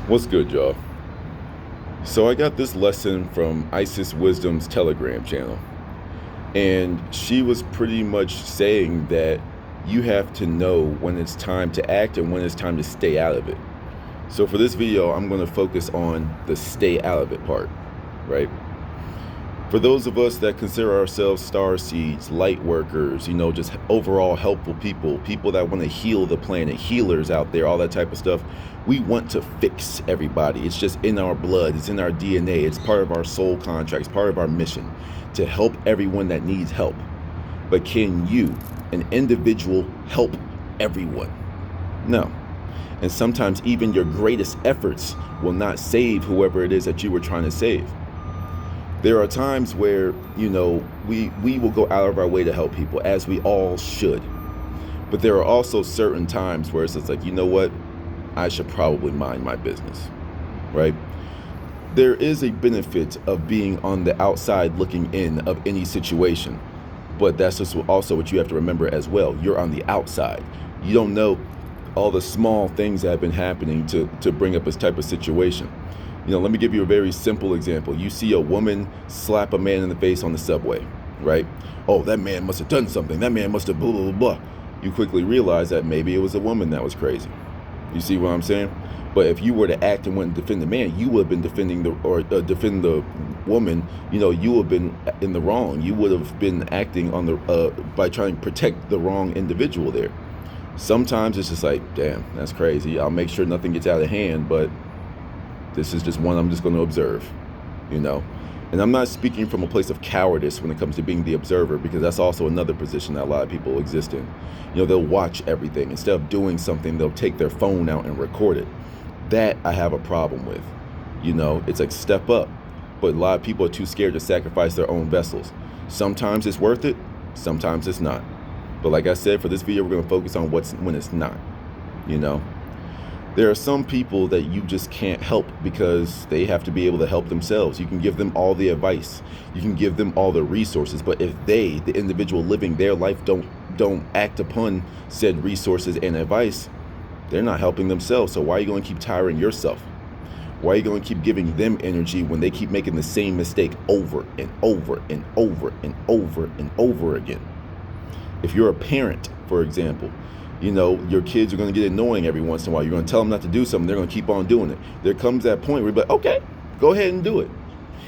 What's good, y'all? So I got this lesson from Isis Wisdom's Telegram channel, and she was pretty much saying that you have to know when it's time to act and when it's time to stay out of it. So for this video, I'm going to focus on the stay out of it part, right? For those of us that consider ourselves star seeds, light workers, just overall helpful people, people that want to heal the planet, healers out there, all that type of stuff, we want to fix everybody. It's just in our blood, it's in our DNA, it's part of our soul contract, it's part of our mission to help everyone that needs help. But can you, an individual, help everyone? No. And sometimes even your greatest efforts will not save whoever it is that you were trying to save. There are times where, we will go out of our way to help people, as we all should. But there are also certain times where it's just like, you know what? I should probably mind my business, right? There is a benefit of being on the outside looking in of any situation. But that's just also what you have to remember as well. You're on the outside. You don't know all the small things that have been happening to bring up this type of situation. Let me give you a very simple example. You see a woman slap a man in the face on the subway, right? Oh, that man must have done something. That man must have blah, blah, blah. You quickly realize that maybe it was a woman that was crazy. You see what I'm saying? But if you were to act and went and defend the man, you would have been defending defend the woman. You would have been in the wrong. You would have been acting on by trying to protect the wrong individual there. Sometimes it's just like, damn, that's crazy. I'll make sure nothing gets out of hand, but this is just one I'm just going to observe, And I'm not speaking from a place of cowardice when it comes to being the observer, because that's also another position that a lot of people exist in. They'll watch everything. Instead of doing something, they'll take their phone out and record it. That I have a problem with. It's like step up. But a lot of people are too scared to sacrifice their own vessels. Sometimes it's worth it. Sometimes it's not. But like I said, for this video, we're going to focus on when it's not, There are some people that you just can't help because they have to be able to help themselves. You can give them all the advice. You can give them all the resources. But if they, the individual living their life, don't act upon said resources and advice, they're not helping themselves. So why are you going to keep tiring yourself? Why are you going to keep giving them energy when they keep making the same mistake over and over and over and over and over again? If you're a parent, for example, your kids are going to get annoying every once in a while. You're going to tell them not to do something. They're going to keep on doing it. There comes that point where you're like, okay, go ahead and do it.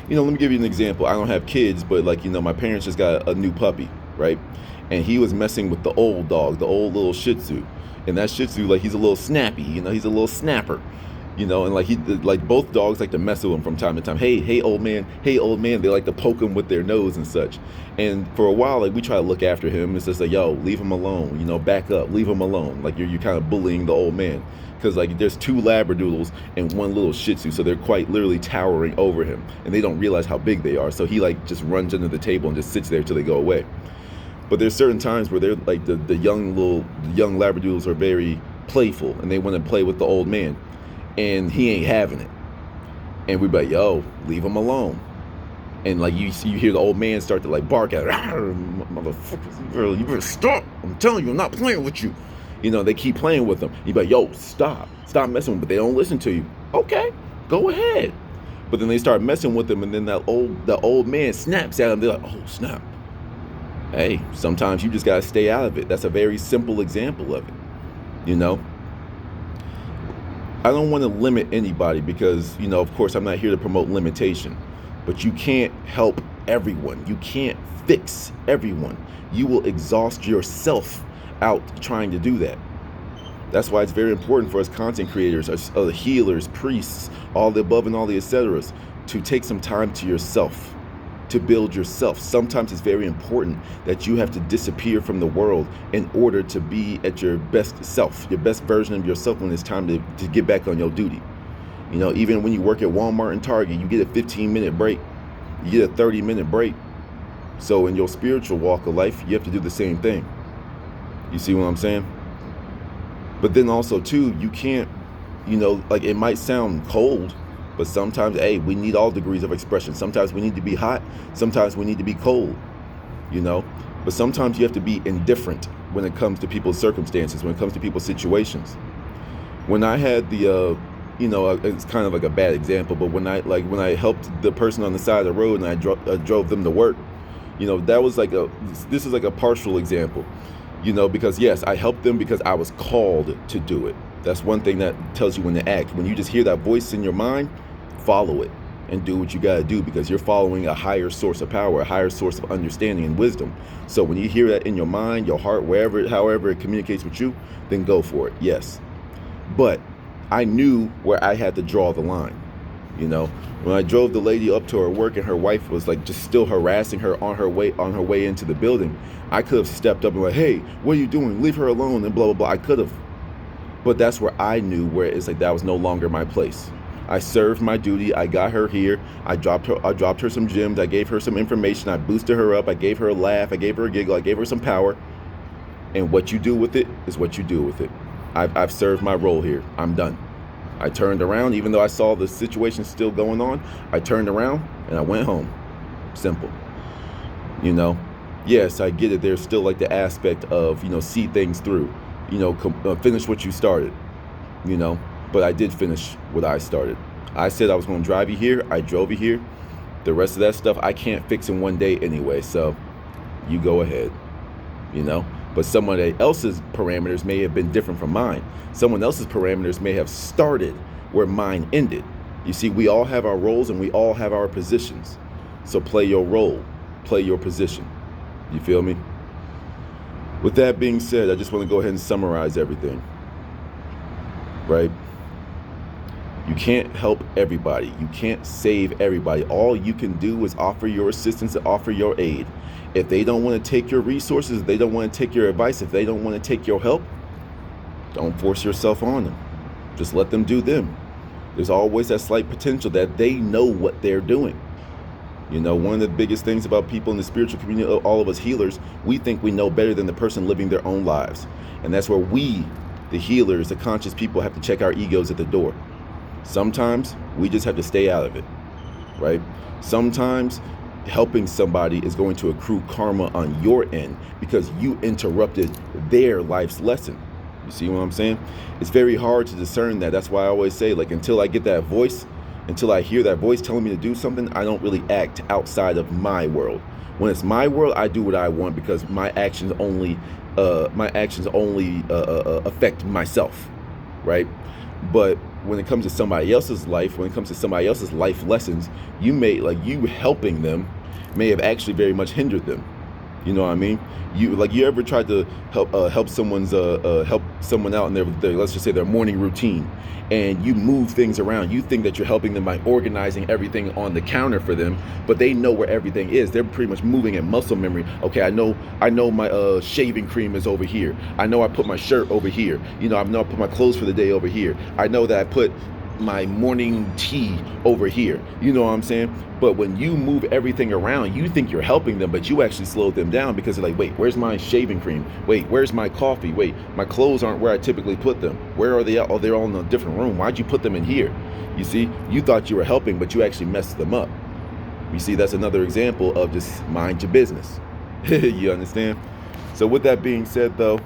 Let me give you an example. I don't have kids, but my parents just got a new puppy, right? And he was messing with the old dog, the old little Shih Tzu. And that Shih Tzu, he's a little snappy, he's a little snapper. And both dogs like to mess with him from time to time. Hey, old man. Hey, old man. They like to poke him with their nose and such. And for a while, we try to look after him. It's just like, yo, leave him alone. Back up. Leave him alone. You're kind of bullying the old man. Because there's two Labradoodles and one little Shih Tzu. So they're quite literally towering over him. And they don't realize how big they are. So he just runs under the table and just sits there till they go away. But there's certain times where they're the young Labradoodles are very playful. And they want to play with the old man. And he ain't having it. And we be like, yo, leave him alone. And you hear the old man start to bark at her. Motherfucker, you better stop. I'm telling you, I'm not playing with you. They keep playing with him. You be like, yo, stop messing with him. But they don't listen to you. Okay, go ahead. But then they start messing with him, and then the old man snaps at him. They're like, oh, snap. Hey, sometimes you just gotta stay out of it. That's a very simple example of it. I don't want to limit anybody because, of course, I'm not here to promote limitation. But you can't help everyone. You can't fix everyone. You will exhaust yourself out trying to do that. That's why it's very important for us content creators, us healers, priests, all the above and all the et ceteras, to take some time to yourself, to build yourself. Sometimes it's very important that you have to disappear from the world in order to be at your best self, your best version of yourself when it's time to get back on your duty. Even when you work at Walmart and Target, you get a 15-minute break, you get a 30-minute break. So in your spiritual walk of life, you have to do the same thing. You see what I'm saying? But then also too, you can't, it might sound cold, but sometimes, we need all degrees of expression. Sometimes we need to be hot. Sometimes we need to be cold, But sometimes you have to be indifferent when it comes to people's circumstances, when it comes to people's situations. When I had the it's kind of like a bad example, but when I helped the person on the side of the road and I drove them to work, that was this is like a partial example, because yes, I helped them because I was called to do it. That's one thing that tells you when to act. When you just hear that voice in your mind, follow it and do what you got to do, because you're following a higher source of power, a higher source of understanding and wisdom. So when you hear that in your mind, your heart, however it communicates with you, then go for it. Yes. But I knew where I had to draw the line. When I drove the lady up to her work and her wife was just still harassing her on her way into the building, I could have stepped up and hey, what are you doing? Leave her alone and blah, blah, blah. I could have. But that's where I knew where it's that was no longer my place. I served my duty. I got her here. I dropped her some gems. I gave her some information. I boosted her up. I gave her a laugh. I gave her a giggle. I gave her some power. And what you do with it is what you do with it. I've served my role here. I'm done. I turned around, even though I saw the situation still going on. I turned around and I went home. Simple. Yes, I get it. There's still the aspect of, see things through, finish what you started, but I did finish what I started. I said I was going to drive you here. I drove you here. The rest of that stuff I can't fix in one day anyway. So you go ahead, but someone else's parameters may have been different from mine. Someone else's parameters may have started where mine ended. You see, we all have our roles and we all have our positions. So play your role, play your position. You feel me? With that being said, I just want to go ahead and summarize everything. Right? You can't help everybody. You can't save everybody. All you can do is offer your assistance and offer your aid. If they don't want to take your resources, if they don't want to take your advice, if they don't want to take your help, don't force yourself on them. Just let them do them. There's always that slight potential that they know what they're doing. One of the biggest things about people in the spiritual community, all of us healers, we think we know better than the person living their own lives. And that's where we, the healers, the conscious people, have to check our egos at the door. Sometimes we just have to stay out of it, right? Sometimes helping somebody is going to accrue karma on your end because you interrupted their life's lesson. You see what I'm saying? It's very hard to discern that. That's why I always say, until I get that voice, until I hear that voice telling me to do something, I don't really act outside of my world. When it's my world, I do what I want because my actions only affect myself, right? But when it comes to somebody else's life, when it comes to somebody else's life lessons, you helping them may have actually very much hindered them. You know what I mean? You ever tried to help someone out in their let's just say their morning routine, and you move things around. You think that you're helping them by organizing everything on the counter for them, but they know where everything is. They're pretty much moving in muscle memory. Okay, I know my shaving cream is over here. I know I put my shirt over here. I know I put my clothes for the day over here. I know that I put my morning tea over here. You know what I'm saying? But when you move everything around, you think you're helping them, but you actually slowed them down because they're wait, where's my shaving cream? Wait, where's my coffee? Wait, my clothes aren't where I typically put them. Where are they at? Oh, they're all in a different room. Why'd you put them in here? You see, you thought you were helping, but you actually messed them up. You see, that's another example of just mind your business. You understand? So with that being said, though,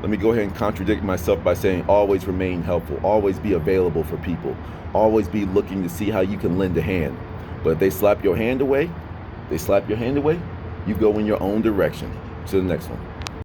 let me go ahead and contradict myself by saying always remain helpful. Always be available for people. Always be looking to see how you can lend a hand. But if they slap your hand away, you go in your own direction. To the next one.